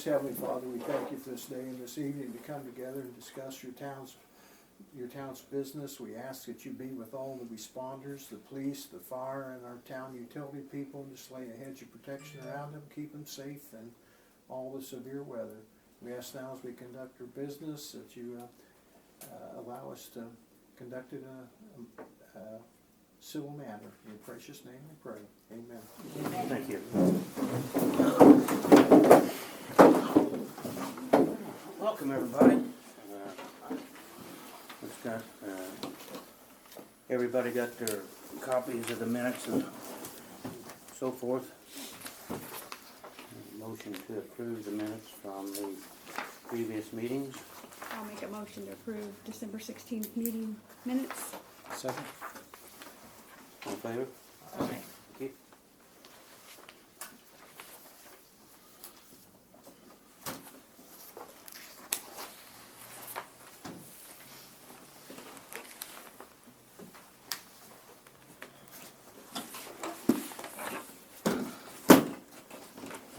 Heavenly Father, we thank you for this day and this evening to come together and discuss your town's business. We ask that you be with all the responders, the police, the fire, and our town utility people, and just lay a hedge of protection around them, keep them safe in all the severe weather. We ask now as we conduct our business that you allow us to conduct it in a civil manner. In your precious name we pray. Amen. Thank you. Welcome, everybody. Everybody got their copies of the minutes and so forth. Motion to approve the minutes from the previous meetings. I'll make a motion to approve December 16th meeting minutes. Second. All in favor? Aye. Thank you.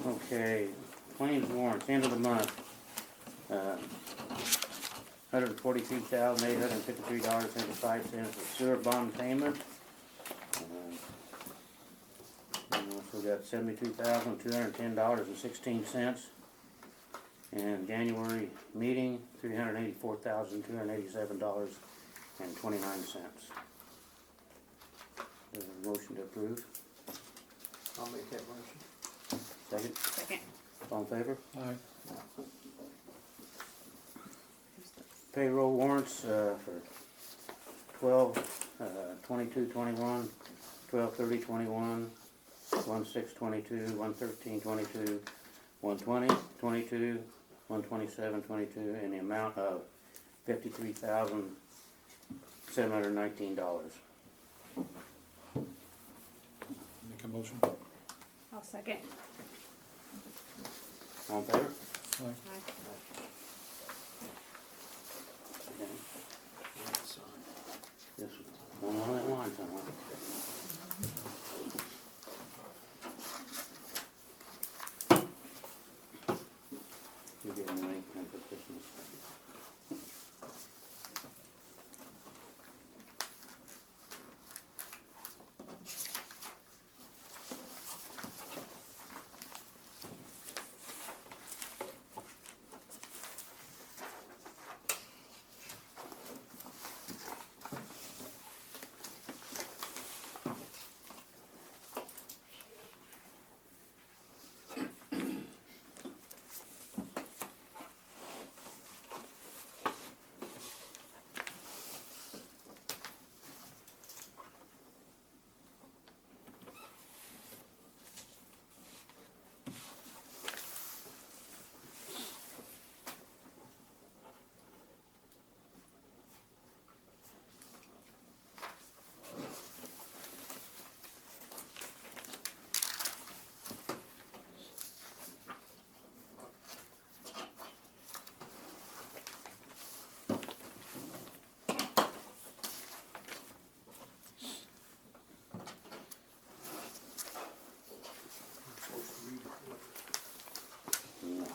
Okay, claims warrants, end of the month. $143,853.75 for sewer bond payment. And also got $72,210.16. And January meeting, $384,287.29. Motion to approve. I'll make that motion. Second. Second. All in favor? Aye. Payroll warrants for 12/22/21, 12/30/21, 1/6/22, 1/13/22, 1/20/22, 1/27/22, in the amount of $53,719. Make a motion. I'll second. All in favor? Aye. Aye. Okay. This one on that line somewhere. You give me the link and put this in the second. No. No.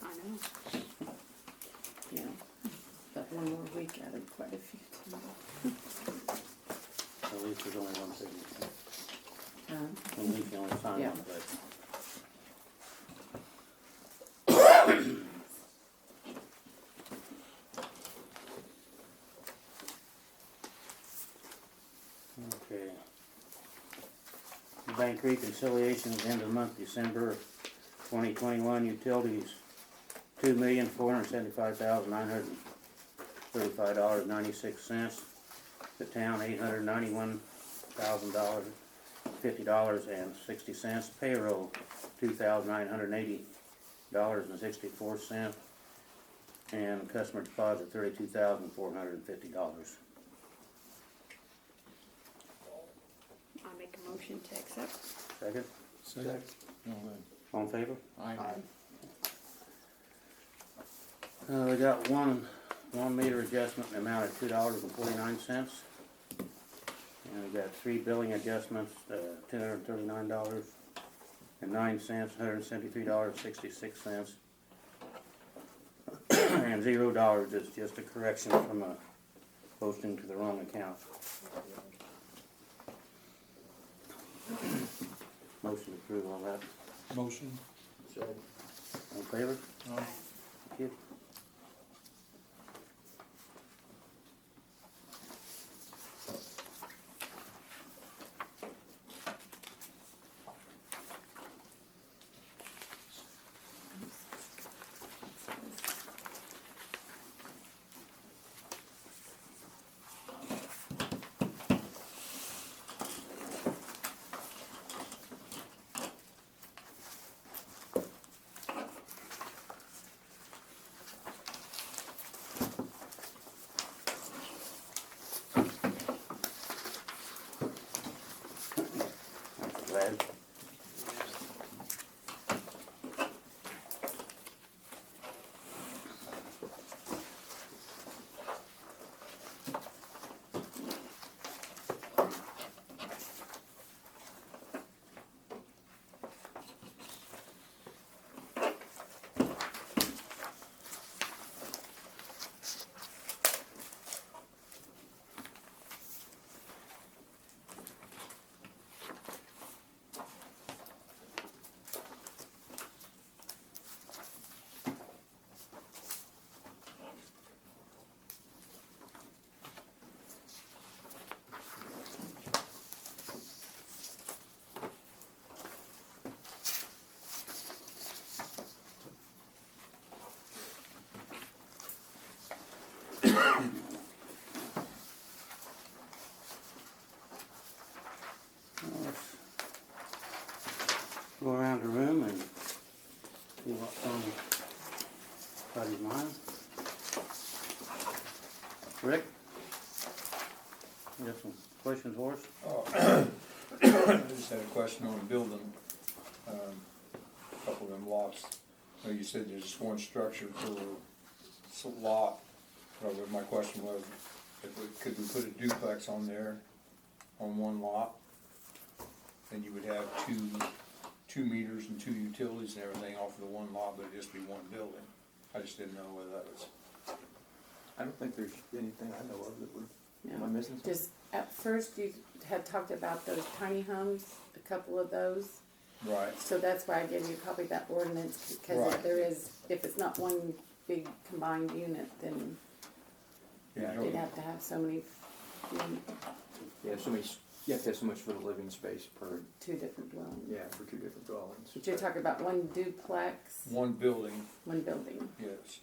I know. Yeah, that one more week added quite a few to it. At least there's only one signature. Um, At least you only sign Yeah. one, but. Okay. bank reconciliations, end of the month, December 2021, utilities, $2,475,935.96. The town, $891,050.60. Payroll, $2,980.64. And customer deposit, $32,450. I make a motion to accept. Second, Second. No, all in favor? Aye. We got one meter adjustment in the amount of $2.49. And we got 3 billing adjustments, $239.09, $173.66. And $0 is just a correction from a posting to the wrong account. Motion to approve all that. Motion. Second. All in favor? Aye. Thank you. Glad. Go around the room and see what's on everybody's mind. Rick? You got some questions for us? I just had a question on a building, a couple of them lots. I know you said there's just one structure per lot. But my question was, could we put a duplex on there, on one lot? Then you would have two meters and 2 utilities and everything off of the one lot, but it'd just be one building. I just didn't know whether that was. I don't think there's anything I know of that would, No. am I missing something? Just, at first you had talked about those tiny homes, a couple of those. Right. So that's why I gave you a copy of that ordinance, because if Right. there is, if it's not one big combined unit, then Yeah. you'd have to have so many, Yeah, so many, you have to have so much for the living space per, 2 different dwellings. yeah, for 2 different dwellings. But you're talking about one duplex, One building, one building. yes.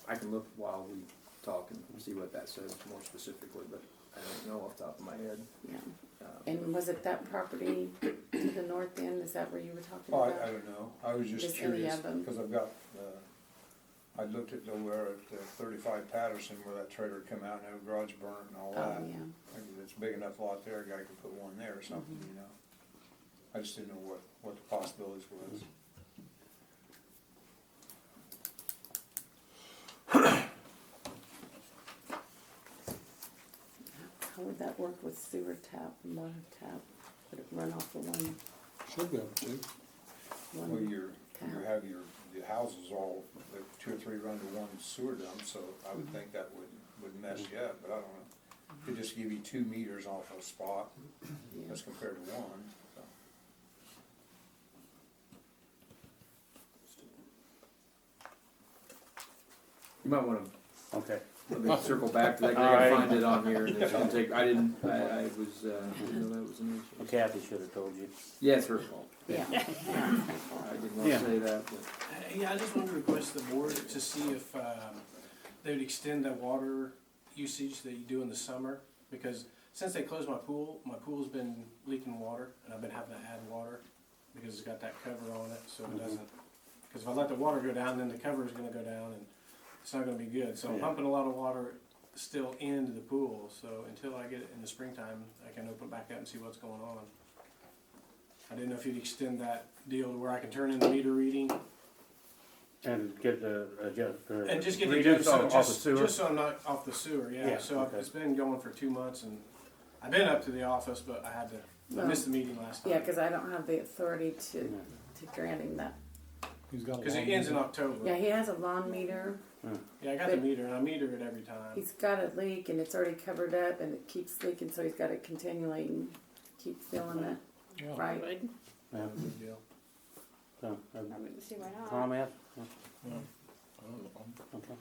I can look while we talk and see what that says more specifically, but I don't know off the top of my head. Yeah. And was it that property to the north end? Is that where you were talking Oh, about? I don't know, I was just Just any curious, of them. because I've got, I looked at nowhere at 35 Patterson where that trailer come out and had a garage burnt and all that. Oh, yeah. I mean, it's a big enough lot there, a guy could put one there or something, Mhm. you know? I just didn't know what the possibilities was. How would that work with sewer tap and water tap? Would it run off the one, Should be able to. Well, one you tap? have the houses all, the 2 or 3 run to one sewer dump, so I would think that would mess you up, but I don't know. Could just give you 2 meters off a spot Yeah. as compared to one, so. You might wanna Okay. Let me circle back to that, 'cause I All right. gotta find it on here, and it's gonna take, I didn't know that was an Well, issue. Kathy should have told you. Yeah, it's her fault. Yeah. I didn't want Yeah. to say that, but. Yeah, I just wanted to request the board to see if they would extend the water usage that you do in the summer, because since they closed my pool's been leaking water, and I've been having to add water, because it's got that cover on it, so it doesn't, because if I let the water go down, then the cover is gonna go down, and it's not gonna be good, so I'm Yeah. pumping a lot of water still into the pool, so until I get it in the springtime, I can open it back up and see what's going on. I didn't know if you'd extend that deal to where I can turn in the meter reading, And get the, and just get the reduce so off the sewer. just so I'm not off the sewer, yeah. Yeah, So okay. it's been going for 2 months, and I've been up to the office, but I had to. I missed the meeting last time. Yeah, cause I don't have the authority to grant him that. He's got a Because it long ends in meeting. October. Yeah, he has a lawn meter, Yeah, I got the meter, and I meter it every time. he's got a leak and it's already covered up and it keeps leaking, so he's gotta continually keep filling it, Yeah. right? Would. Yeah, Big deal. so, I wouldn't see why not. comment? I don't know. Okay.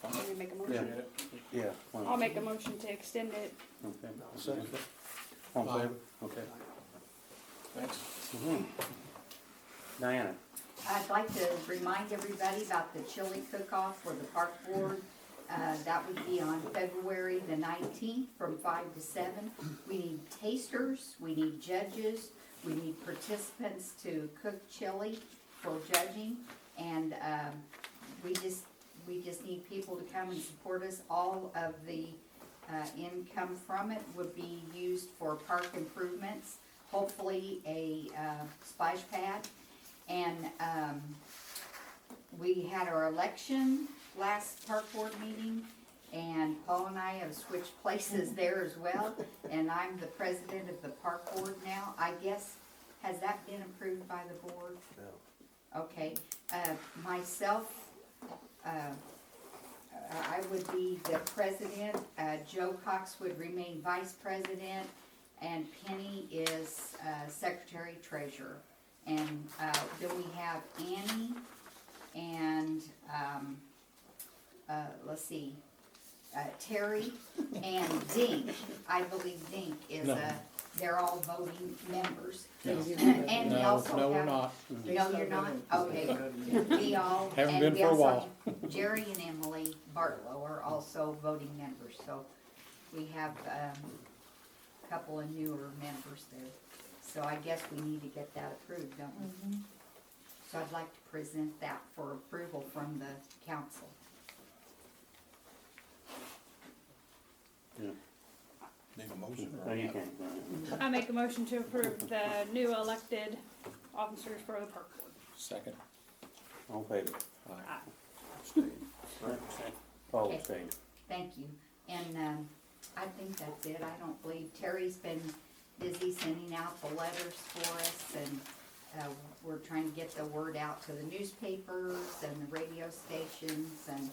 Let me make a Yeah. motion. Appreciate it. Yeah. fine. I'll make a motion to extend it. Okay. Second. All in favor? Okay. Thanks. Mhm. Diana? I'd like to remind everybody about the chili cook-off for the park board. That would be on February the 19th from 5 to 7. We need tasters, we need judges, we need participants to cook chili for judging. And we just need people to come and support us. All of the income from it would be used for park improvements, hopefully a splash pad. And we had our election last park board meeting, and Paul and I have switched places there as well, and I'm the president of the park board now. I guess, has that been approved by the board? No. Okay, myself, I would be the president, Joe Cox would remain vice president, and Penny is secretary treasurer. And then we have Annie and, let's see, Terry and Dink. I believe Dink is they're all voting members. And we also No, we're have. not. No, you're not? Okay. We all. Haven't and been we for a also- while. Jerry and Emily Bartlow are also voting members, so we have a couple of newer members there. So I guess we need to get that approved, don't we? So I'd like to present that for approval from the council. Yeah. Need a motion? No, you can't. I make a motion to approve the new elected officers for the park board. Second. All in favor? Aye. Paul Okay. abstained. Thank you. And I think that's it. I don't believe, Terry's been busy sending out the letters for us, and we're trying to get the word out to the newspapers and the radio stations. And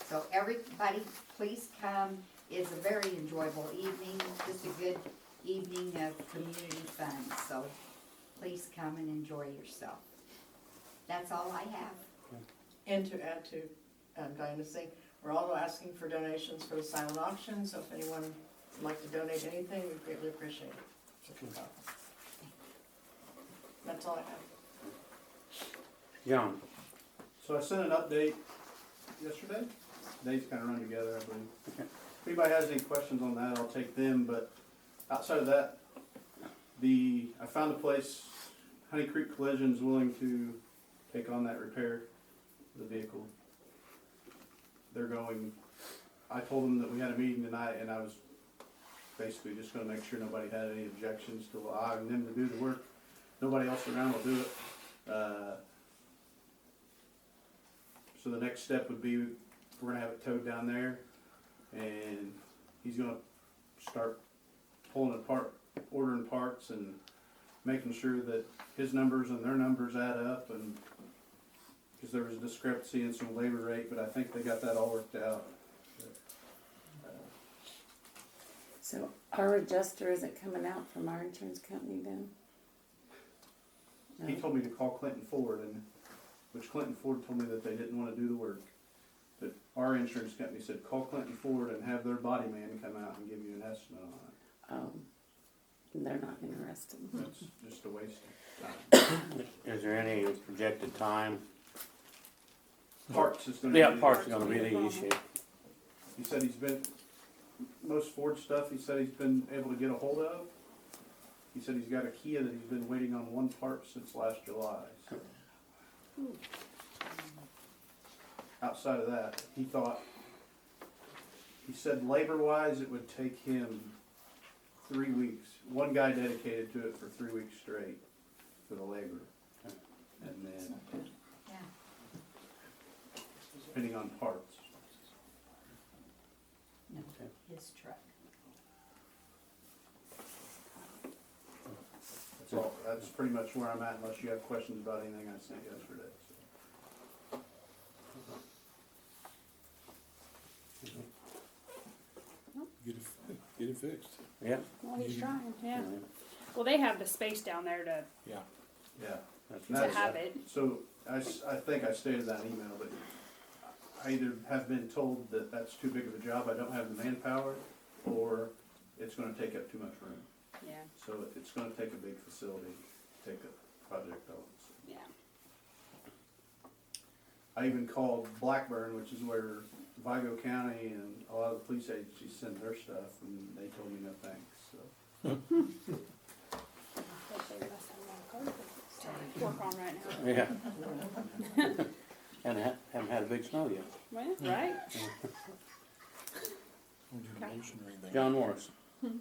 so everybody, please come. It's a very enjoyable evening, just a good evening of community fun. So please come and enjoy yourself. That's all I have. And to add to Diana's thing, we're also asking for donations for the silent auction, so if anyone would like to donate anything, we'd greatly appreciate it. That's all I have. John? So I sent an update yesterday. Days kind of run together, I believe. If anybody has any questions on that, I'll take them, but outside of that, I found a place, Honey Creek Collision's willing to take on that repair of the vehicle. They're going, I told them that we had a meeting tonight, and I was basically just gonna make sure nobody had any objections to allowing them to do the work. Nobody else around will do it. So the next step would be, we're gonna have it towed down there, and he's gonna start pulling apart, ordering parts, and making sure that his numbers and their numbers add up, and because there was a discrepancy in some labor rate, but I think they got that all worked out. So our adjuster isn't coming out from our insurance company then? He No. told me to call Clinton Ford, and which Clinton Ford told me that they didn't want to do the work. But our insurance company said, call Clinton Ford and have their body man come out and give you an estimate on it. They're not interested. That's just a waste of time. Is there any projected time? Parts is gonna be. Yeah, parts are gonna be the issue. He said most Ford stuff, he said he's been able to get a hold of. He said he's got a Kia that he's been waiting on one part since last July. So. Outside of that, he said labor-wise, it would take him 3 weeks. One guy dedicated to it for 3 weeks straight for the labor. And then, Yeah. depending on parts. No, his truck. That's pretty much where I'm at, unless you have questions about anything I sent yesterday. Get it fixed. Yeah. Well, he's trying, yeah. Well, they have the space down there to Yeah. Yeah. have it. So I think I stated that in email, but I either have been told that that's too big of a job, I don't have the manpower, or it's gonna take up too much room. Yeah, So it's gonna take a big facility to take a project on. yeah. I even called Blackburn, which is where Vigo County and a lot of the police agencies send their stuff, and they told me no thanks, so. Work on right now. Yeah. And haven't had a big snow yet. Well, right? Don't need a motion or anything. John Morris. You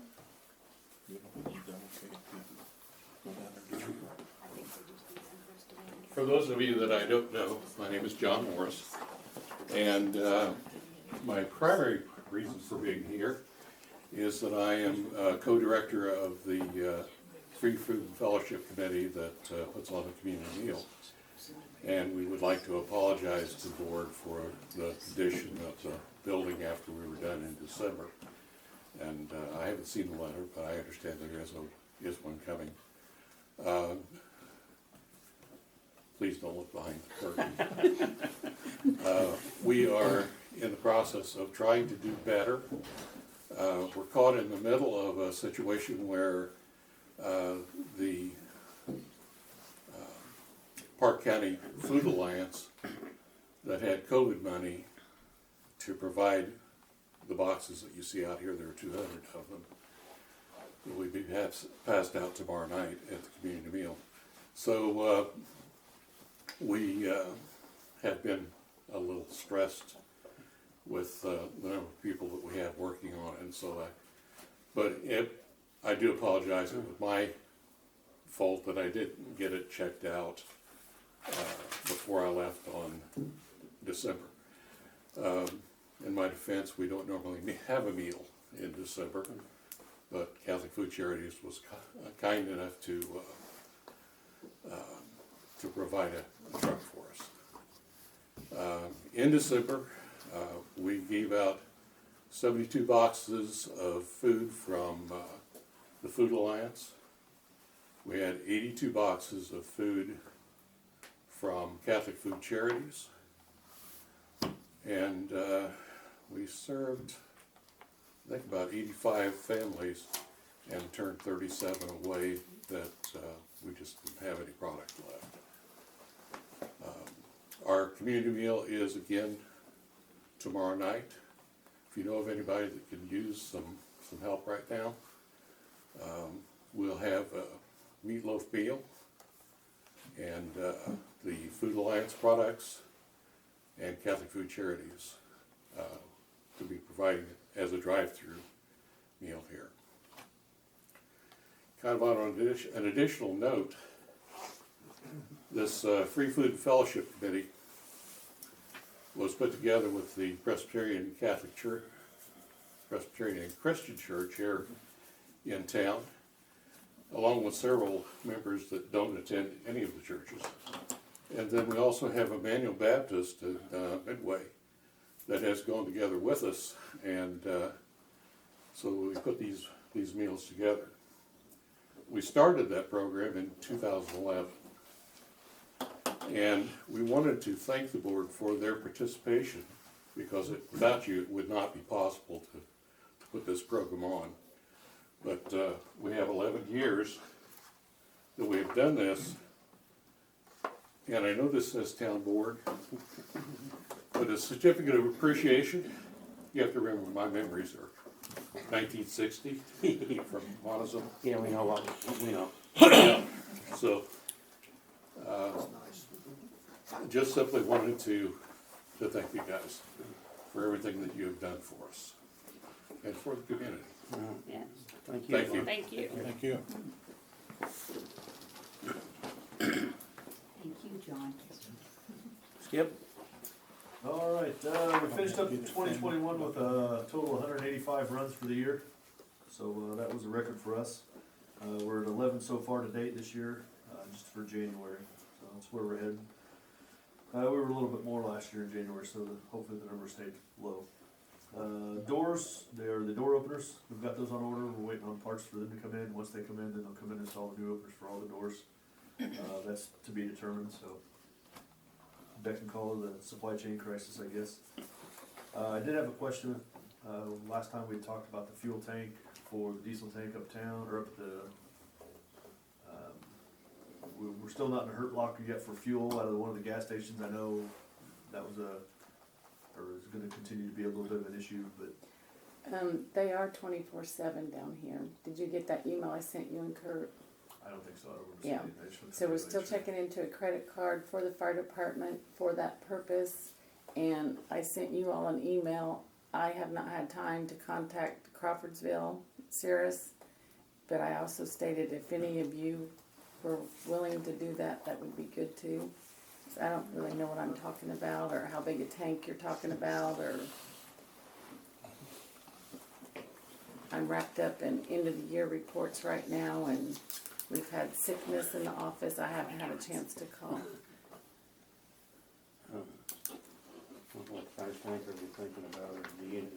don't need that, okay, yeah. For those of you that I don't know, my name is John Morris, and my primary reason for being here is that I am co-director of the Free Food and Fellowship Committee that puts on a community meal. And we would like to apologize to the board for the condition of the building after we were done in December. And I haven't seen the letter, but I understand there is one coming. Please don't look behind the curtain. We are in the process of trying to do better. We're caught in the middle of a situation where the Park County Food Alliance that had COVID money to provide the boxes that you see out here, there are 200 of them, will be passed out tomorrow night at the community meal. So we have been a little stressed with the number of people that we have working on it, and so I do apologize. It was my fault that I didn't get it checked out before I left on December. In my defense, we don't normally have a meal in December, but Catholic Food Charities was kind enough to provide a truck for us. In December, we gave out 72 boxes of food from the Food Alliance. We had 82 boxes of food from Catholic Food Charities. And we served, I think, about 85 families and turned 37 away that we just didn't have any product left. Our community meal is again tomorrow night. If you know of anybody that can use some help right now, we'll have a meatloaf meal and the Food Alliance products and Catholic Food Charities to be providing as a drive-through meal here. Kind of on an additional note, this Free Food and Fellowship Committee was put together with the Presbyterian Catholic Church, Presbyterian and Christian Church here in town, along with several members that don't attend any of the churches. And then we also have Emmanuel Baptist at Midway that has gone together with us, and so we put these meals together. We started that program in 2011, and we wanted to thank the board for their participation because without you, it would not be possible to put this program on. But we have 11 years that we have done this, and I know this says town board, but a certificate of appreciation, you have to remember my memories are 1960 from Montezuma. Yeah, we know what, we know. Yeah. So, That's nice. just simply wanted to thank you guys for everything that you have done for us and for the community. Yes. Thank you. Thank you. Thank you. Thank you. Thank you, John. Skip? All right, we finished up 2021 with a total of 185 runs for the year. So that was a record for us. We're at 11 so far to date this year, just for January. So that's where we're heading. We were a little bit more last year in January, so hopefully the numbers stayed low. Doors, they're the door openers. We've got those on order. We're waiting on parts for them to come in. Once they come in, then they'll come in and install the new openers for all the doors. That's to be determined, so beck and call of the supply chain crisis, I guess. I did have a question. Last time we talked about the fuel tank for the diesel tank uptown, or up at the, we're still not in a hurt locker yet for fuel out of one of the gas stations. I know that was or is gonna continue to be a little bit of an issue, but They are 24/7 down here. Did you get that email I sent you and Kurt? I don't think so. I don't remember Yeah. seeing it. I just looked So at we're it still later. checking into a credit card for the fire department for that purpose. And I sent you all an email. I have not had time to contact Crawfordsville, Cirrus, but I also stated if any of you were willing to do that, that would be good too. So I don't really know what I'm talking about or how big a tank you're talking about, or I'm wrapped up in end of the year reports right now, and we've had sickness in the office. I haven't had a chance to call. What size tank are we thinking about, or the unit?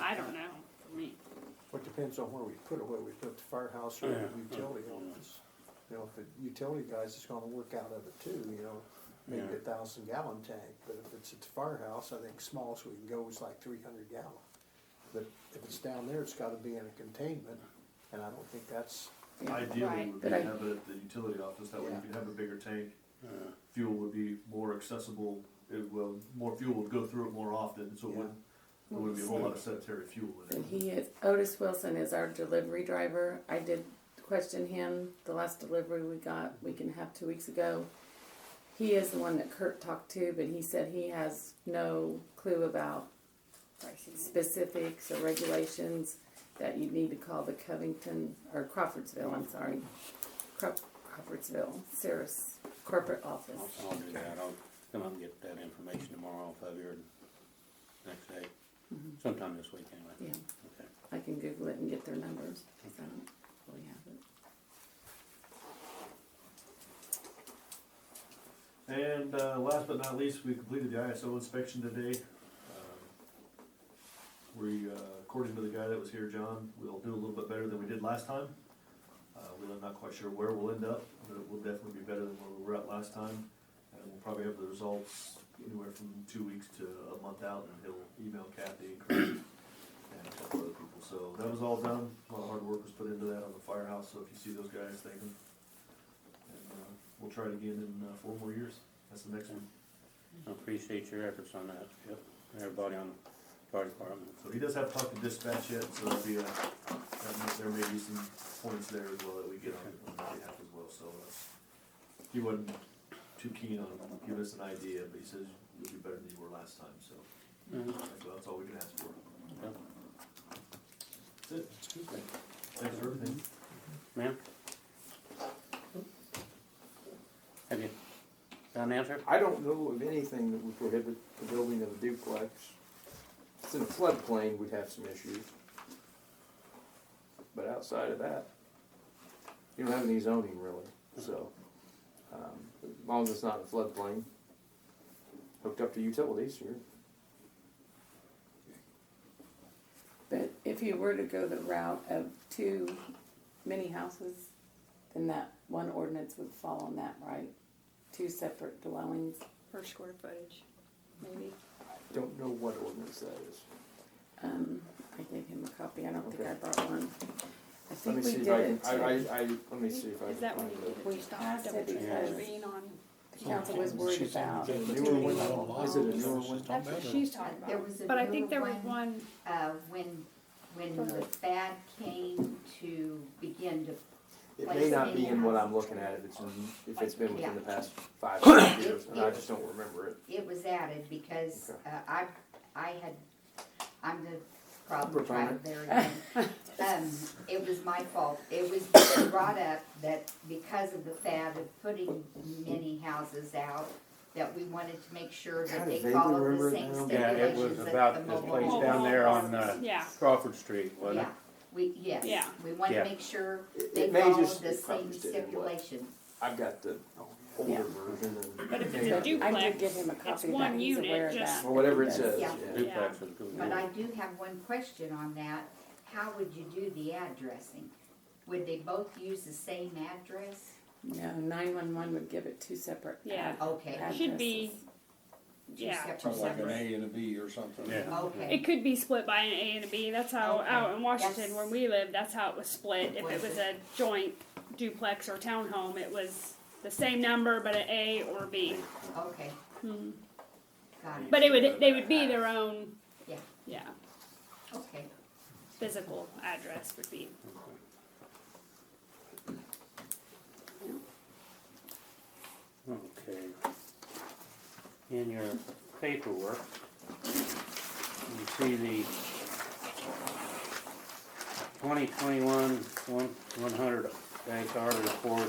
I don't know, for me. Well, it depends on where we put it, whether we put the firehouse or the Yeah. utility office. You know, if the utility guys is gonna work out of it too, you know, maybe Yeah. 1,000-gallon tank, but if it's at the firehouse, I think smallest we can go is like 300 gallon. But if it's down there, it's gotta be in a containment, and I don't think that's, Ideally, Right. would be But I- to have it at the utility office, that way you Yeah. could have a bigger tank. Uh, Fuel would be more accessible, more fuel would go through it more often, so it Yeah. wouldn't, there wouldn't be a whole lot of sedentary fuel in And it. he is, Otis Wilson is our delivery driver. I did question him, the last delivery we got, week and a half, 2 weeks ago. He is the one that Kurt talked to, but he said he has no clue about specifics or regulations, that you need to call the Covington, or Crawfordsville, I'm sorry, Crawfordsville, Cirrus corporate office. I'll do that, I'll come up and get that information tomorrow off of your next day, sometime this week anyway. Yeah, Okay. I can Google it and get their numbers, because I don't really have it. And last but not least, we completed the ISO inspection today. According to the guy that was here, John, we'll do a little bit better than we did last time. We're not quite sure where we'll end up, but it will definitely be better than where we were at last time. And we'll probably have the results anywhere from 2 weeks to a month out, and he'll email Kathy and Chris and a couple other people. So that was all done. A lot of hard work was put into that on the firehouse, so if you see those guys, thank them. And we'll try it again in 4 more years. That's the next one. I appreciate your efforts on that, Skip, and everybody on the fire department. So he does have to talk to dispatch yet, so there'll be there may be some points there as well that we get on that behalf as well, so, he wasn't too keen on giving us an idea, but he says you'll be better than you were last time, so, that's all we can ask for. Okay. That's it. Thanks for everything. Ma'am? Have you got an answer? I don't know of anything that would prohibit the building of a duplex. If it's in a floodplain, we'd have some issues. But outside of that, you don't have any zoning really, so, as long as it's not in a floodplain, hooked up to utilities, you're. But if you were to go the route of 2 mini houses, then that one ordinance would fall on that, right? 2 separate dwellings. Per square footage, maybe. don't know what ordinance that is. I gave him a copy, I don't think Okay. I brought one. I Let think me we see did if I it can, too. let me see if I can. Is that when find you it. did We it? Stop, passed double it check because intervene on. the council was worried She's about. the newer one online. Is it a newer one? That's what she's talking There about. was a But I newer think there was one, one, when the FAD came to begin to, It Like may not be city in what house. I'm looking at, if it's been within the past 5 years, and I just don't remember it. it was added because, Okay. I'm the problem child Proponent. there again. It was my fault. It was brought up that because of the fad of putting many houses out, that we wanted to make sure that Kinda they vaguely followed the remember it same now. Yeah, it was stipulations that about the this mobile place homes down there on, was. yeah. Crawford Street, wasn't Yeah, it? yes, Yeah. we wanted Yeah. to make sure It they may followed just- the it probably same did anyway. stipulations. I've got the older Yeah. version and. But if it's maybe- a I did duplex, give him a it's copy of one that, he's unit, aware of just- that. Or whatever it Yes. says, Yeah. yeah. Duplex is good. But I do have one question on that. How would you do the addressing? Would they both use the same address? No, 911 would give it two separate. Yeah. Okay. Should be, Two yeah. separate Sounds like an numbers. A and a B or something. Yeah. Okay. It could be split by an A and a B. That's how Okay. out in Washington That's- where we live, that's how it was split. If it Was was it? a joint duplex or townhome, it was the same number but an A or B. Okay. Hmm. Got it. But they would be their own. Yeah. Yeah. Okay. Physical address would be. Okay. In your paperwork, you see the 2021 100-R report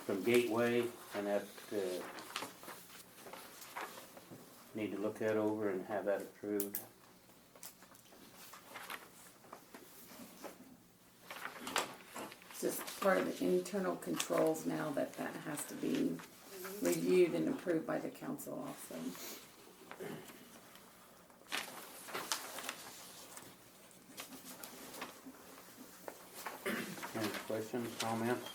from Gateway, and that, need to look that over and have that approved. It's just part of the internal controls now that has to be reviewed and approved by the council also. Any questions, comments?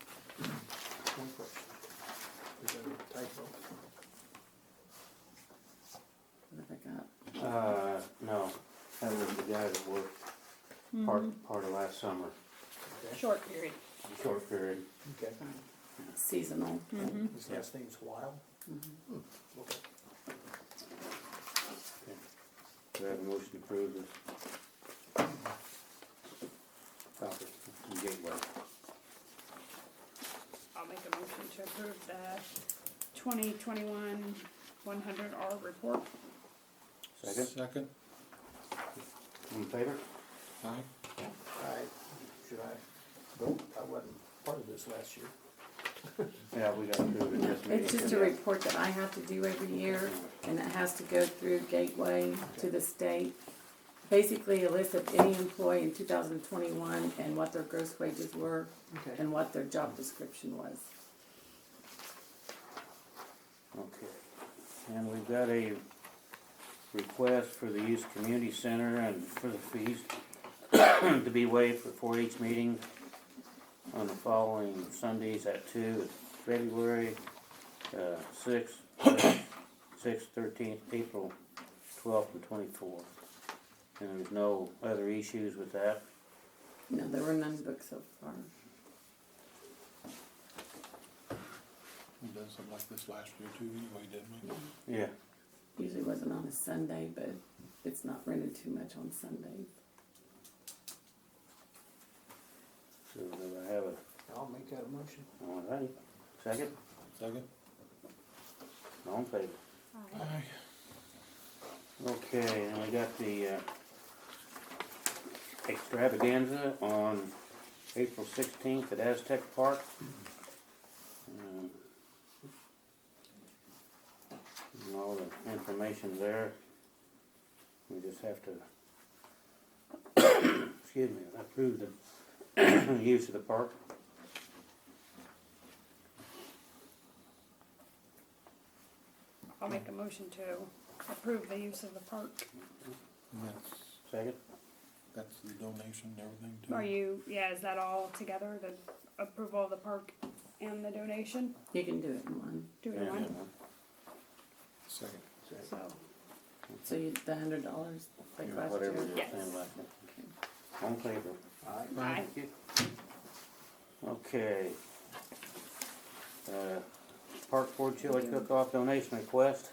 One question. Is that a typo? What have I got? No, that was the guy that worked part of last summer, Short period. short period. Okay. Seasonal. His last name's Wild? Okay. Do I have a motion to approve this? Copy from Gateway. I'll make a motion to approve the 2021 100R report. Second, Second. in favor? Aye. Should I vote? I wasn't part of this last year. Yeah, we got to do it this meeting. It's just a report that I have to do every year, and it has to go through Gateway to the state. Basically, a list of any employee in 2021 and what their gross wages were Okay. and what their job description was. Okay, and we've got a request for the Youth Community Center and for the fees to be waived for 4-H meetings on the following Sundays at 2, February 6th, 6th, 13th, April 12th, and 24th. And there's no other issues with that? No, there were none booked so far. We've done something like this last year too, anyway, didn't we? Yeah. Usually wasn't on a Sunday, but it's not rented too much on Sundays. So do I have a, I'll make that a motion. all right, second? Second? All in favor? Aye. Okay, and we got the extravaganza on April 16th at Aztec Park. And all the information's there. We just have to, excuse me, approve the use of the park. I'll make a motion to approve the use of the park. Second? That's the donation and everything too? Are you, yeah, is that all together, the approval of the park and the donation? You can do it in one. Do it in one? Second. So, So you, the $100 like last Whatever year? you're Yes. saying about that. On favor? aye. Okay. Park Board chili cook-off donation request.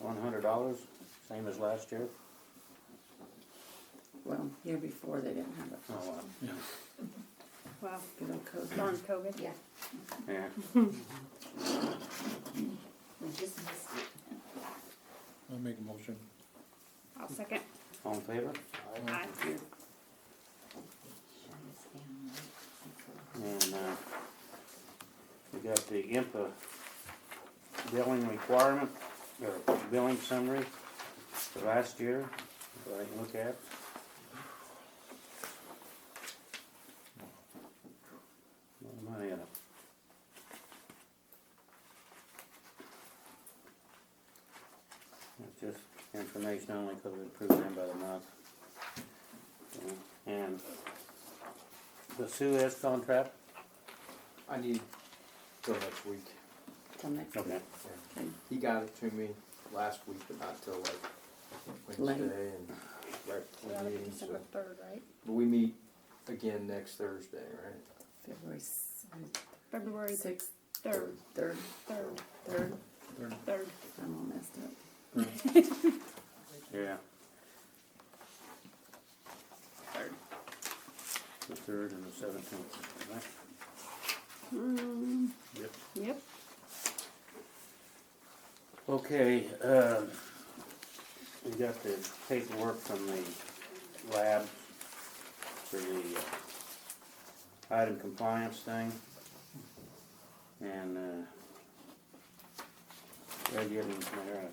$100, same as last year. Well, year before they didn't have it. Oh, Yeah. Wow, Good old COVID. darn COVID. Yeah, yeah. we just missed it. I'll make a motion. I'll second. All in favor? Aye. Shut us down, right? And, we got the IMPA billing requirement, or billing summary for last year, that I can look at. No money in it. It's just information only because we approved them by the month. And the Suez contract. I need till next week. Till next week. Okay. Okay. He got it to me last week, but not till like Late. Wednesday and right So before that'll the be meeting, so. December 3rd, right? But we meet again next Thursday, right? February February 6th, 3rd, 3rd, 3rd, 3rd. 3rd. I'm all messed up. Yeah. 3rd. The 3rd and the 17th, right? Yep. Yep. Okay, we got the paperwork from the lab for the item compliance thing. And, they're getting there.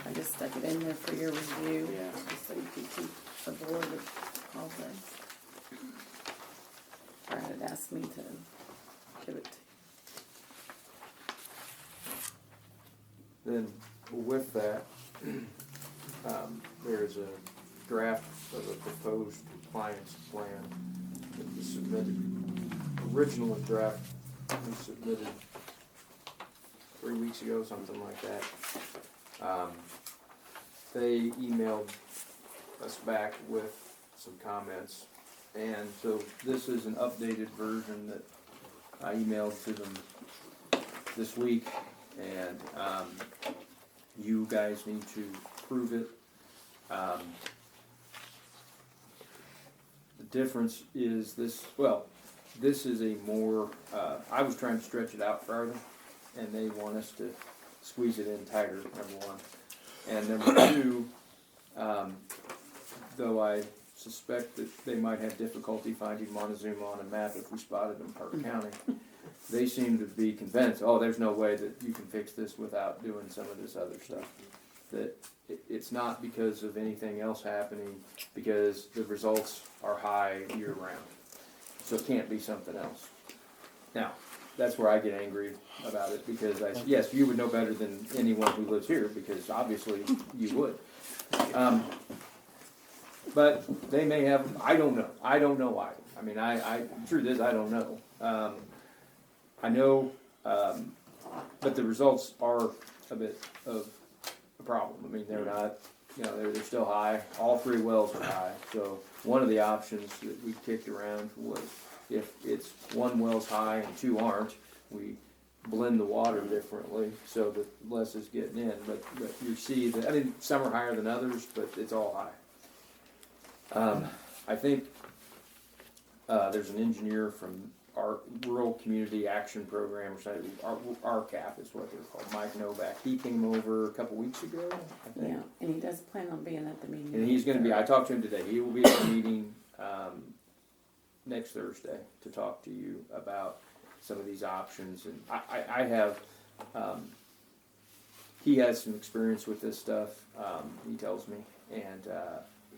I just stuck it in there for your review. Yeah. Just so you can keep the board of all the. Brad had asked me to give it to Then with that, there's a draft of a proposed compliance plan that was submitted. Original draft was submitted 3 weeks ago, something like that. They emailed us back with some comments, and so this is an updated version that I emailed to them this week, and you guys need to approve it. The difference is this, well, this is a more, I was trying to stretch it out farther, and they want us to squeeze it in tighter, number one. And number two, though I suspect that they might have difficulty finding Montezuma on a map if we spotted them in Park County, they seem to be convinced, oh, there's no way that you can fix this without doing some of this other stuff. That it's not because of anything else happening, because the results are high year round. So it can't be something else. Now, that's where I get angry about it, because yes, you would know better than anyone who lives here, because obviously you would. But they may have, I don't know why. I mean, the truth is, I don't know. I know, but the results are a bit of a problem. I mean, they're not, they're still high. All 3 wells are high. So one of the options that we kicked around was, if it's 1 well's high and 2 aren't, we blend the water differently so that less is getting in. But you see that, I mean, some are higher than others, but it's all high. I think there's an engineer from our Rural Community Action Program, or something, RCAP is what they're called, Mike Novak. He came over a couple weeks ago, I think. Yeah, and he does plan on being at the meeting. And he's gonna be, I talked to him today, he will be at the meeting, next Thursday to talk to you about some of these options. And I have, he has some experience with this stuff, he tells me, and,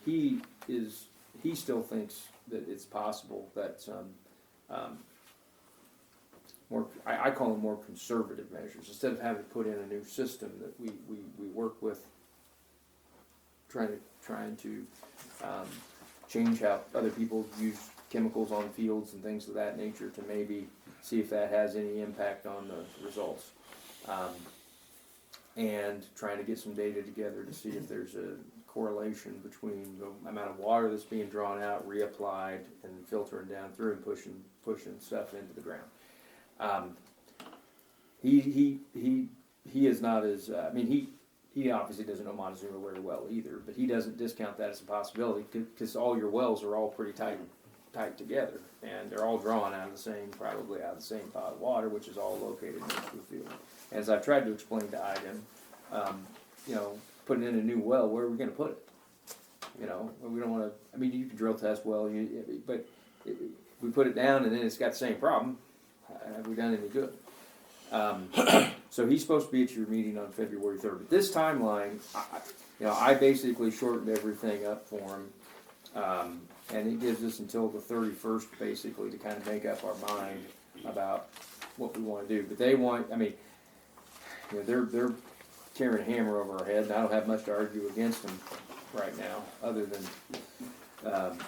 he still thinks that it's possible that some, more, I call them more conservative measures. Instead of having to put in a new system, that we work with trying to change how other people use chemicals on fields and things of that nature to maybe see if that has any impact on the results. And trying to get some data together to see if there's a correlation between the amount of water that's being drawn out, reapplied, and filtering down through and pushing stuff into the ground. He is not as he obviously doesn't know Montezuma very well either, but he doesn't discount that as a possibility because all your wells are all pretty tight together, and they're all drawn out of the same, probably out of the same pot of water, which is all located next to the field. As I've tried to explain to Ivan, putting in a new well, where are we going to put it? We don't want to. I mean, you can drill test well, but if we put it down and then it's got the same problem, have we done any good? So he's supposed to be at your meeting on February 3rd. But this timeline, I basically shortened everything up for him, and it gives us until the 31st basically to kind of make up our mind about what we want to do. But they want, they're carrying a hammer over our head, and I don't have much to argue against them right now, other than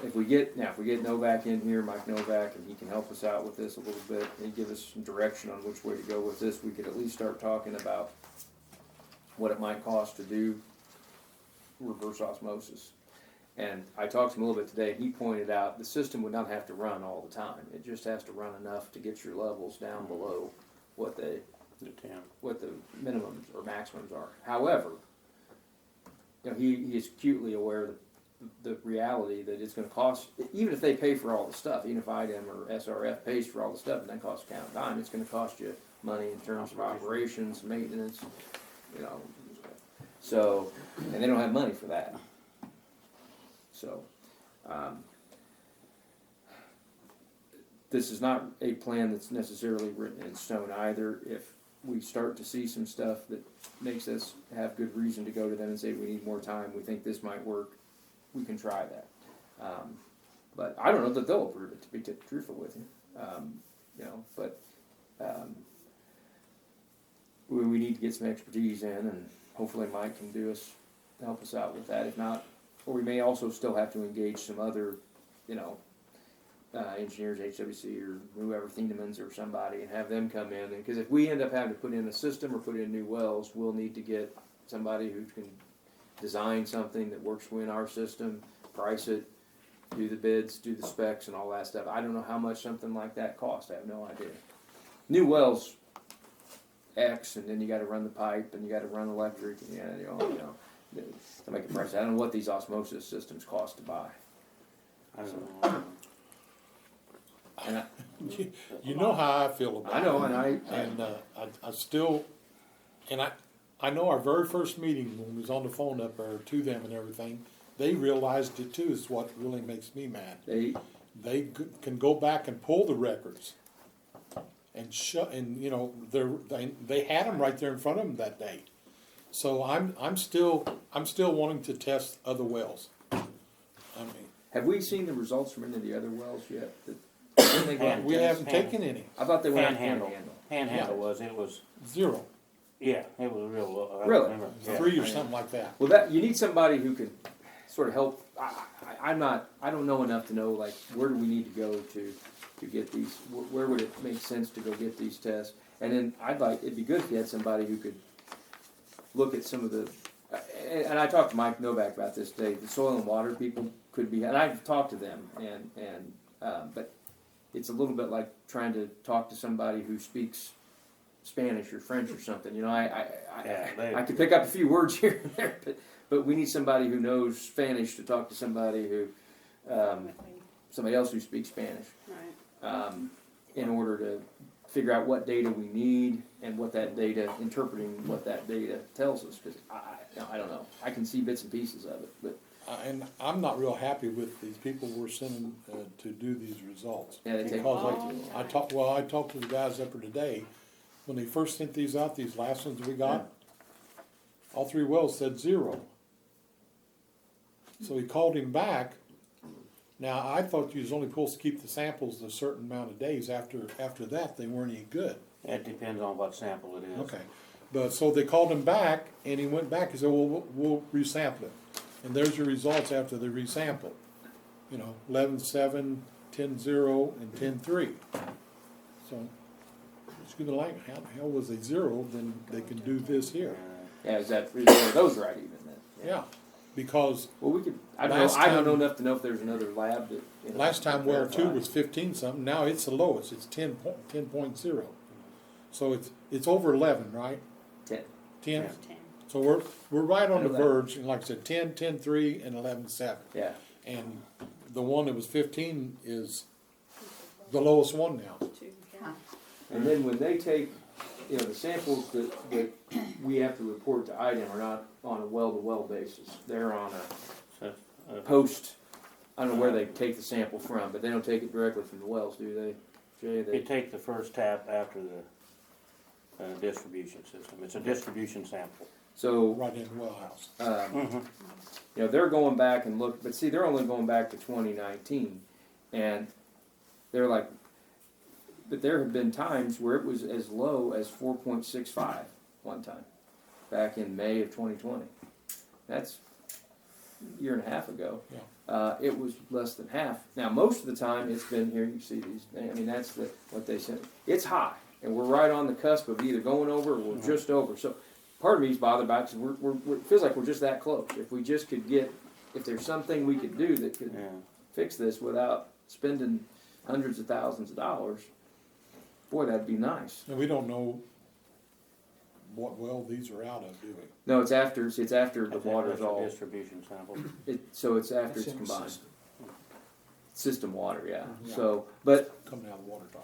if we get Novak in here, Mike Novak, and he can help us out with this a little bit, and give us some direction on which way to go with this, we could at least start talking about what it might cost to do reverse osmosis. And I talked to him a little bit today, and he pointed out the system would not have to run all the time. It just has to run enough to get your levels down below what the minimums or maximums are. However, he is acutely aware of the reality that it's going to cost, even if they pay for all the stuff, even if IDEM or SRF pays for all the stuff and that costs a count of dime, it's going to cost you money in terms of operations, maintenance, So, and they don't have money for that. So, this is not a plan that's necessarily written in stone either. If we start to see some stuff that makes us have good reason to go to them and say we need more time, we think this might work, we can try that. But I don't know that they'll approve it, to be truthful with you. We need to get some expertise in, and hopefully Mike can help us out with that. If not, or we may also still have to engage some other, engineers, HWC or whoever, Thienemans or somebody, and have them come in. Because if we end up having to put in a system or put in new wells, we'll need to get somebody who can design something that works within our system, price it, do the bids, do the specs, and all that stuff. I don't know how much something like that costs. I have no idea. New wells, X, and then you got to run the pipe, and you got to run electric, and to make a price. I don't know what these osmosis systems cost to buy. I don't know. And You know how I feel about it. I know, and I still, and I know our very first meeting when we was on the phone up there to them and everything, they realized it too. Is what really makes me mad. They can go back and pull the records, and they had them right there in front of them that day. So I'm still wanting to test other wells. have we seen the results from any of the other wells yet? We haven't taken any. I thought they were Panhandle. Panhandle it was Zero. Yeah, it was real low. Really? Yeah. 3 or something like that. Well, you need somebody who can sort of help. I don't know enough to know, like, where do we need to go to get these, where would it make sense to go get these tests? And then it'd be good if you had somebody who could look at some of the, and I talked to Mike Novak about this today, the soil and water people could be, and I've talked to them, but it's a little bit like trying to talk to somebody who speaks Spanish or French or something. I could pick up a few words here and there, but we need somebody who knows Spanish to talk to somebody who, somebody else who speaks Spanish, Right. in order to figure out what data we need and what that data, interpreting what that data tells us. Because I don't know. I can see bits and pieces of it, but. And I'm not real happy with these people we're sending to do these results. Yeah, they take because I talked to the guys up there today. When they first sent these out, these last ones we got, all 3 wells said 0. So he called him back. Now I thought you was only supposed to keep the samples a certain amount of days. After that, they weren't any good. It depends on what sample it is. Okay, but so they called him back, and he went back. He said, "Well, we'll resample it." and there's your results after the resample. You know, 11.7, 10.0, and 10.3. So, it's gonna like, how was a 0, then they can do this here. Yeah, is those right even then? Yeah, because Well, we could, I Last don't know time- enough to know if there's another lab that, you know, last time well 2 verify. was 15 something, now it's the lowest, it's 10.0. So it's over 11, right? 10. 10? Yeah. 10. So we're right on I the know that. verge, and like I said, 10, 10.3, and 11.7. Yeah. And the one that was 15 is the lowest one now. Huh. And then when they take, you know, the samples that we have to report to IDEM are not on a well-to-well basis. They're on So, a post, I don't know where they take the sample from, but they don't take it directly from the wells, do they? Jay, They take the first tap after the distribution system. It's a distribution sample. So, Right in the well house. you know, they're going back and look, but see, they're only going back to 2019, and they're like, but there have been times where it was as low as 4.65 one time, back in May of 2020. That's a year and a half ago. Yeah. It was less than half. Now, most of the time, it's been here. You see these. I mean, that's what they said. It's high, and we're right on the cusp of either going over or we're just over. So, part of me is bothered by it because it feels like we're just that close. If we just could get, if there's something we could do that could Yeah. fix this without spending hundreds of thousands of dollars, boy, that'd be nice. And we don't know what well these are out of, do we? No, it's after the That's water's a all. distribution sample. So it's after It's it's in the combined. system. System water, yeah. Yeah. So, but Coming out of the water tower.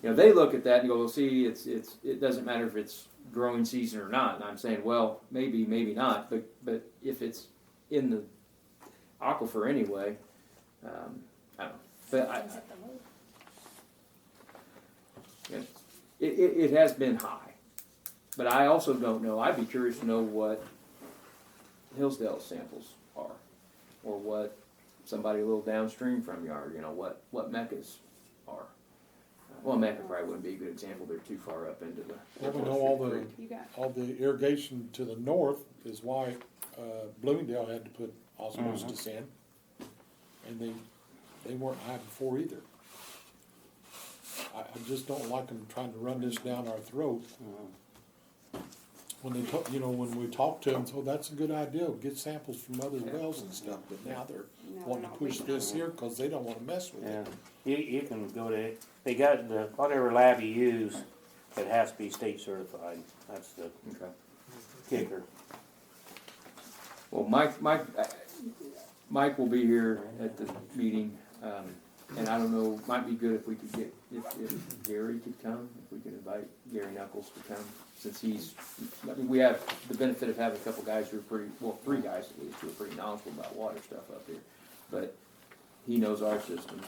you know, they look at that and go, well, see, it doesn't matter if it's growing season or not. And I'm saying, well, maybe not, but if it's in the aquifer anyway, I don't know. But it has been high, but I also don't know. I'd be curious to know what Hillsdale samples are, or what somebody a little downstream from you are. You know what Mecca's are. Well, Mecca probably wouldn't be a good example. They're too far up into the. Well, we know You got all the irrigation to the north is why Bloomingdale had to put osmosis in, and they weren't high before either. I just don't like them trying to run this down our throat. When they talk, when we talk to them, so that's a good idea. Get samples from other wells and stuff. But now they're wanting to push this here because they don't want to mess with Yeah, it. you can go to, they got whatever lab you use, it has to be state certified. That's the Okay. kicker. Well, Mike will be here at the meeting, and I don't know. Might be good if we could get if Gary could come. If we could invite Gary Knuckles to come, since we have the benefit of having a couple guys who are three guys at least who are pretty knowledgeable about water stuff up here. But he knows our system,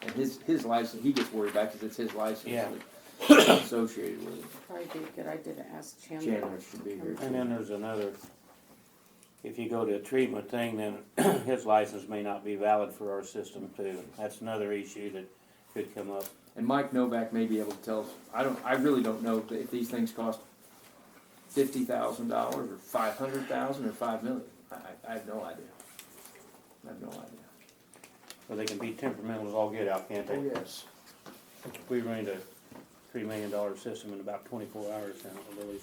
and his license. He gets worried about because it's his license Yeah. that's associated with it. Probably be a good idea to ask Chandler. Chandler should be here too. And then there's another, if you go to a treatment thing, then his license may not be valid for our system too. That's another issue that could come up. And Mike Novak may be able to tell us. I really don't know if these things cost $50,000 or $500,000 or $5 million. I have no idea. Well, they can be temperamental as all get out, can't they? Yes. We ran a $3 million system in about 24 hours down at Lily's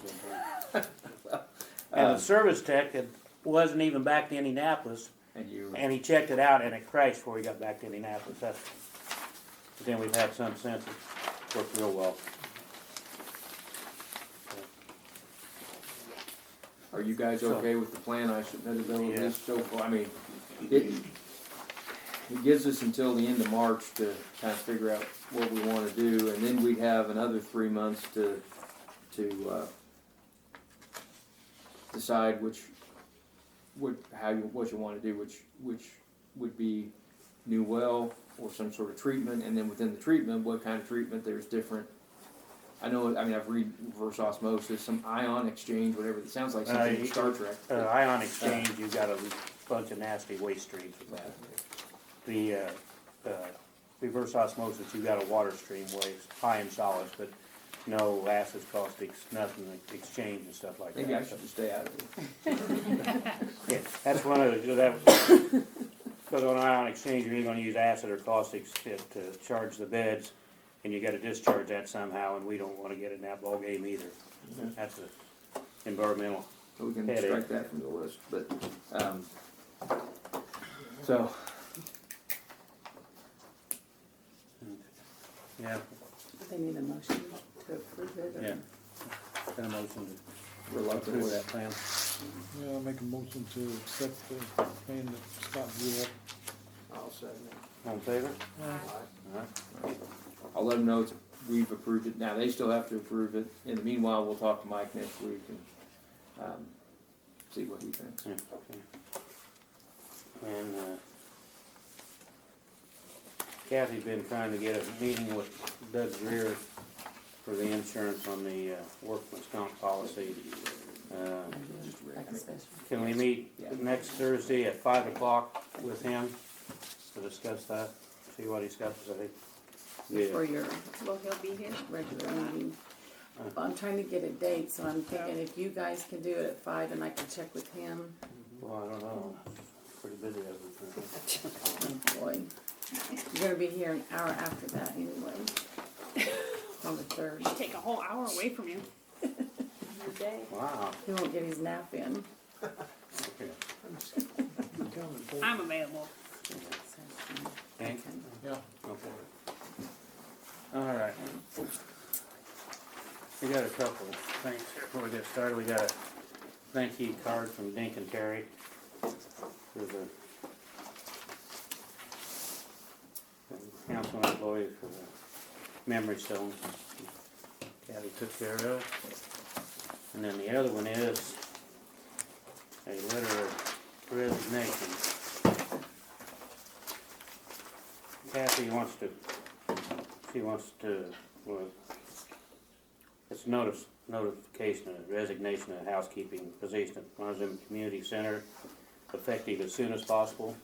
one time. And the service tech wasn't even back to Indianapolis, and he checked it out and it crashed before he got back to Indianapolis. But then we've had some since it worked real well. Are you guys okay with the plan I submitted though? Yeah. This so far, I mean, it gives us until the end of March to kind of figure out what we want to do, and then we'd have another 3 months to decide what you want to do, which would be new well or some sort of treatment, and then within the treatment, what kind of treatment. There's different. I've read reverse osmosis, some ion exchange, whatever. It sounds like something in Star Trek. Ion exchange, you've got a bunch of nasty waste streams with that. The reverse osmosis, you've got a water stream waste, high in solids, but no acids, caustics, nothing, exchange and stuff like that. Maybe I should just stay out of it. Yeah, that's one of the, that, because on ion exchange, you're gonna use acid or caustics to charge the beds, and you gotta discharge that somehow, and we don't wanna get in that ballgame either. That's a environmental. So we can Headache. strike that from the list, but, so, Yeah, They need a motion to approve it. Or? yeah. Got a motion to reluctant approve with that plan. Yeah, I'll make a motion to accept the plan that Scott drew up. I'll second it. All in favor? Aye. Alright. I'll let them know we've approved it. Now, they still have to approve it. In the meanwhile, we'll talk to Mike next week and, see what he thinks. Yeah, okay. And, Kathy's been trying to get a meeting with Doug Greer for the insurance on the workman's comp policy. Like a special. Can we meet next Thursday at 5 o'clock with him to discuss that? See what he's got to say? For your Well, he'll be here. regular meeting. I'm trying to get a date, so I'm thinking if you guys can do it at 5 and I can check with him. Well, I don't know. Pretty busy as we Oh boy. You're gonna be here an hour after that anyway. On the 3rd. Take a whole hour away from you. Your day. Wow. He won't get his nap in. Okay. I'm available. Hank? Yeah. Okay. All right. We got a couple of things here before we get started. We got a thank you card from Dink and Terry for the council employees for the memory stone Kathy took care of. And then the other one is a letter of resignation. Kathy wants to, well, it's notification of resignation of housekeeping position at Montezuma Community Center, effective as soon as possible.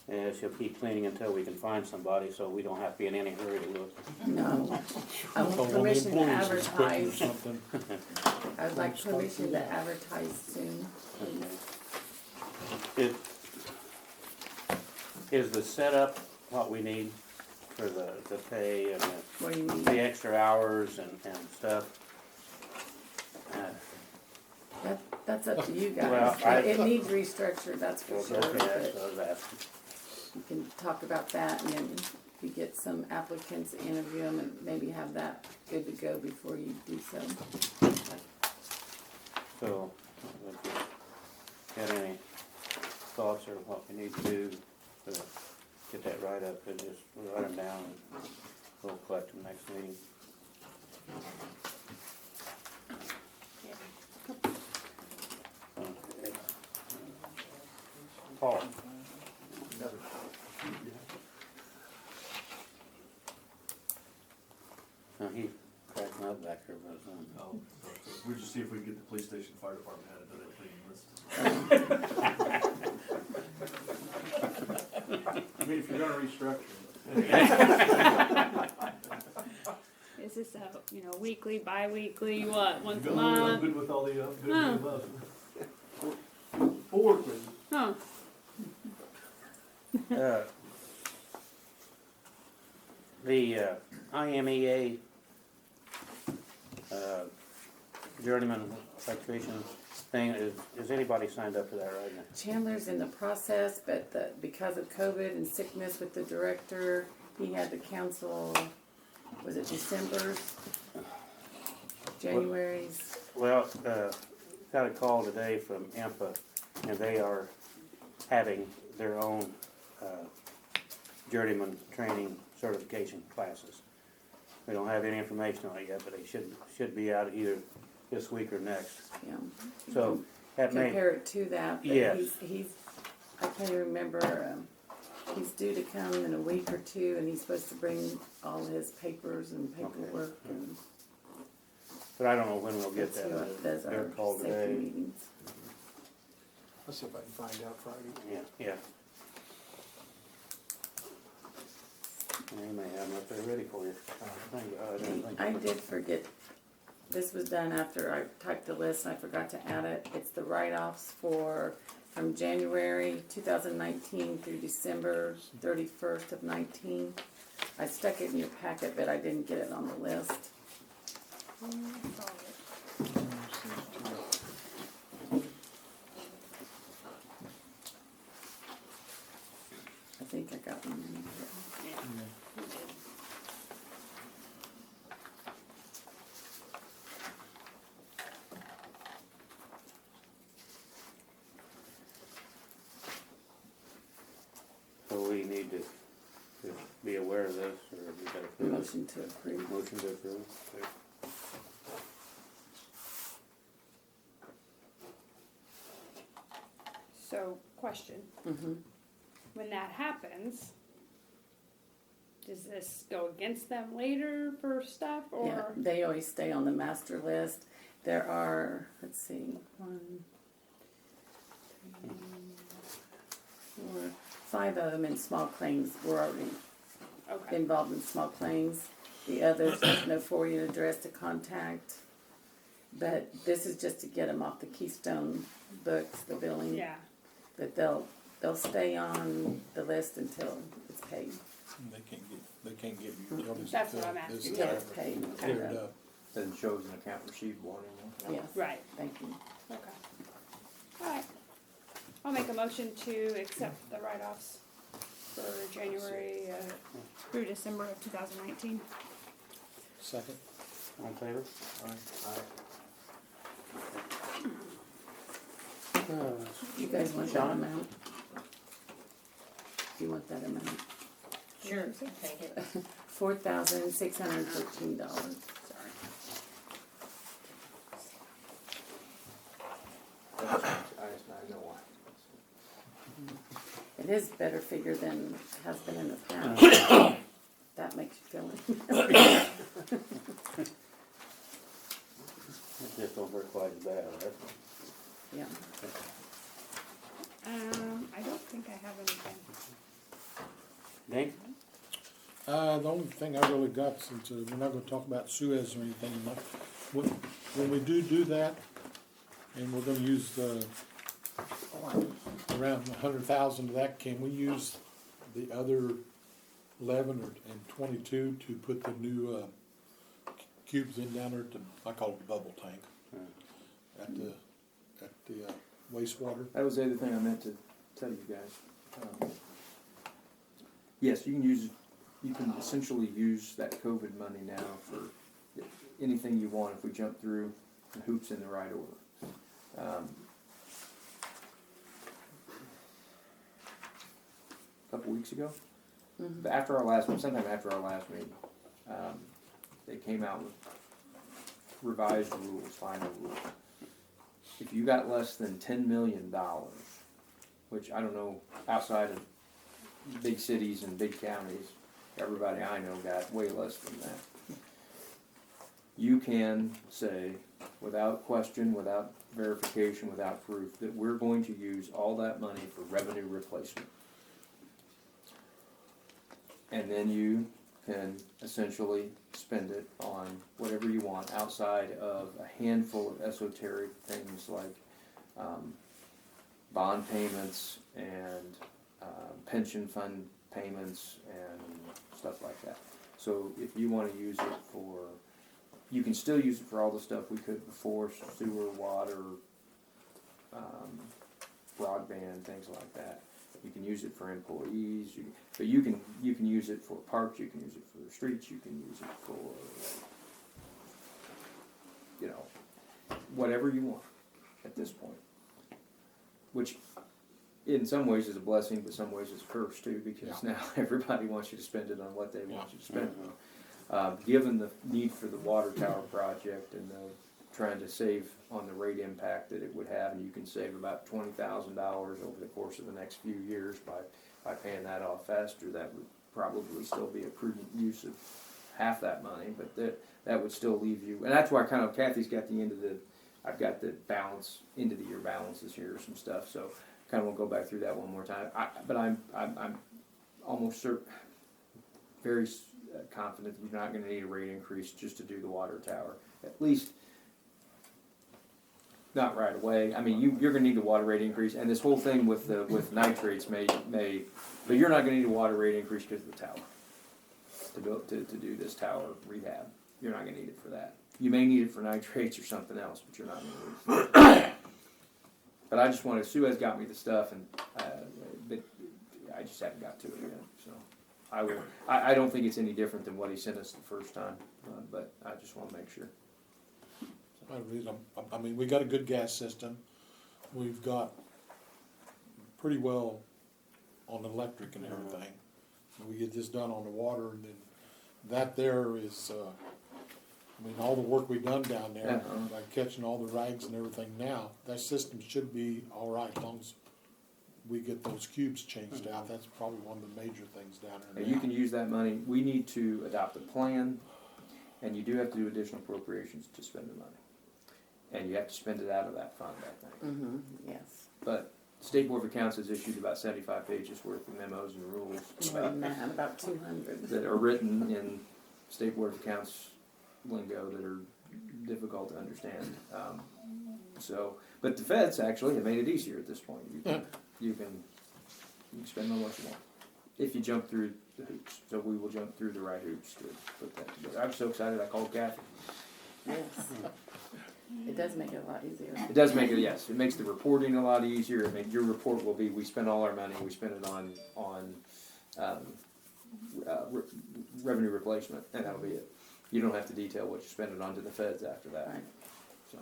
And she'll keep cleaning until we can find somebody, so we don't have to be in any hurry to look. No. I So want when the permission to employees is quitting or advertise. something. I would like permission to advertise soon. Is the setup what we need for the pay and What do you mean? the extra hours and stuff? That's up to you Well, guys. It needs restructured, that's for sure. Okay, that's But what I was asking. you can talk about that and then if you get some applicants, interview them and maybe have that good to go before you do so. So, got any thoughts or what we need to do to get that right up? And just write them down and we'll collect them next meeting. Okay. Paul. Now he cracking up back there, but Oh, we'll just see if we can get the police station fire department added to that cleaning list. I mean, if you're gonna restructure Is this a, weekly, bi-weekly, what, once a I'm month? good with all the, good with Huh. the above. We'll work with you. Huh, The IMEA journeyman electrician thing, is anybody signed up for that right now? Chandler's in the process, but because of COVID and sickness with the director, he had to cancel, was it December's? January's? Well, got a call today from IMPA, and they are having their own journeyman training certification classes. We don't have any information on it yet, but they should be out either this week or next. Yeah. So that may, Compare it to that, but Yes. he's, I can't even remember, he's due to come in a week or two, and he's supposed to bring all his papers and paperwork, and but I don't know when we'll get that's who that. does Their our call safety today. meetings. Let's see if I can find out Friday. Yeah. They may have them up there ready for you. Thank God, I did forget, this was done after I typed the list and I forgot to add it. It's the write-offs from January 2019 through December 31st of 19. I stuck it in your packet, but I didn't get it on the list. I think I got one in here. So we need to be aware of this, or we gotta approve it? Motion to approve. Motion to approve. Okay. So, question, Mm-hmm. when that happens, does this go against them later for stuff, or? Yeah, they always stay on the master list. There are, let's see, 1, 3, 4, 5 of them in small claims were already Okay, involved in small claims. The others, there's no forwarding address to contact. But this is just to get them off the Keystone books, the billing. yeah, But they'll stay on the list until it's paid. They can't get utilities. That's what I'm until asking. it's Until it's paid. cleared up. Then shows an account receivable anymore. Yes. right, Thank you. okay. Alright, I'll make a motion to accept the write-offs for January through December of 2019. Second. All in favor? You guys want that amount? Do you want that amount? Sure, take it. $4,613. Sorry. I know why. It is a better figure than it has been in the past. That makes you feel it. It just don't hurt quite as bad, right? Yeah. I don't think I have anything. Dink? The only thing I really got, since we're not gonna talk about Suez or anything, when we do that, and we're gonna use around 100,000 of that, can we use the other 11 and 22 to put the new cubes in down there to, I call it the bubble tank, at the wastewater? That was the other thing I meant to tell you guys. Yes, you can essentially use that COVID money now for anything you want if we jump through the hoops in the right order. A couple weeks ago, after our last, sometime after our last meeting, they came out with revised rules, final rules. If you got less than $10 million, which I don't know, outside of big cities and big counties, everybody I know got way less than that. You can say, without question, without verification, without proof, that we're going to use all that money for revenue replacement. And then you can essentially spend it on whatever you want outside of a handful of esoteric things like bond payments and pension fund payments and stuff like that. So if you want to use it for, you can still use it for all the stuff we could before, sewer, water, broadband, things like that. You can use it for employees, but you can use it for parks, you can use it for streets, you can use it for, whatever you want at this point. Which in some ways is a blessing, but some ways is a curse too, because now everybody wants you to spend it on what they want you to spend it on. Given the need for the water tower project and trying to save on the rate impact that it would have, and you can save about $20,000 over the course of the next few years by paying that off faster, that would probably still be a prudent use of half that money, but that would still leave you, and that's why Kathy's got the end of I've got the balance, end of the year balances here, some stuff, so kind of want to go back through that one more time. But I'm almost certain, very confident that you're not gonna need a rate increase just to do the water tower. At least, not right away. I mean, you're gonna need a water rate increase, and this whole thing with nitrates may, but you're not gonna need a water rate increase because of the tower. To do this tower rehab. You're not gonna need it for that. You may need it for nitrates or something else, but you're not gonna need it. But I just wanted, Sue has got me the stuff, and but I just haven't got to it yet. So I will. I don't think it's any different than what he sent us the first time, but I just want to make sure. I mean, we got a good gas system. We've got pretty well on electric and everything. We get this done on the water, and then that there is, I mean, all the work we've done down there, by catching all the rags and everything now, that system should be all right as long as we get those cubes changed out. That's probably one of the major things down there. And you can use that money. We need to adopt a plan, and you do have to do additional appropriations to spend the money. And you have to spend it out of that fund, I think. Mm-hmm, yes. But State Board of Accounts has issued about 75 pages worth of memos and rules More than that, about 200. that are written in State Board of Accounts lingo that are difficult to understand. But the feds actually have made it easier at this point. You can spend how much you want if you jump through the hoops. So we will jump through the right hoops to put that together. I'm so excited I called Kathy. Yes. It does make it a lot easier. It does make it, yes. It makes the reporting a lot easier. Your report will be, we spent all our money, we spent it on revenue replacement, and that'll be it. You don't have to detail what you spend it on to the feds after that. Right. So.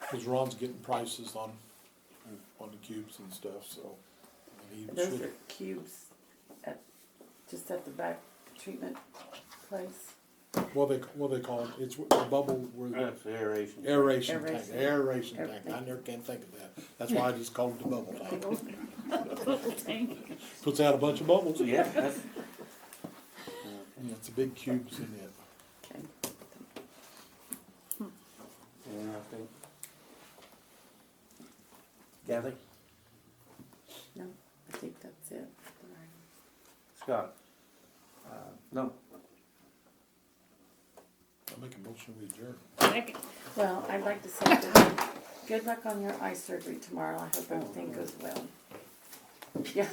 Because Ron's getting prices on the cubes and stuff, so. He Those should- are cubes just at the back treatment place. What they call it? It's the bubble where the That's the aeration. aeration tank. Aeration. Aeration tank. Everything. I never can think of that. That's why I just called it the bubble tank. Little tank. Puts out a bunch of bubbles. Yeah, that's, Yeah, it's a big cubes in it. Okay. yeah, I think. Kathy? No, I think that's it. Scott? No. I'll make a motion we adjourn. Second. Well, I'd like to say good luck on your eye surgery tomorrow. I hope everything goes well. Yeah.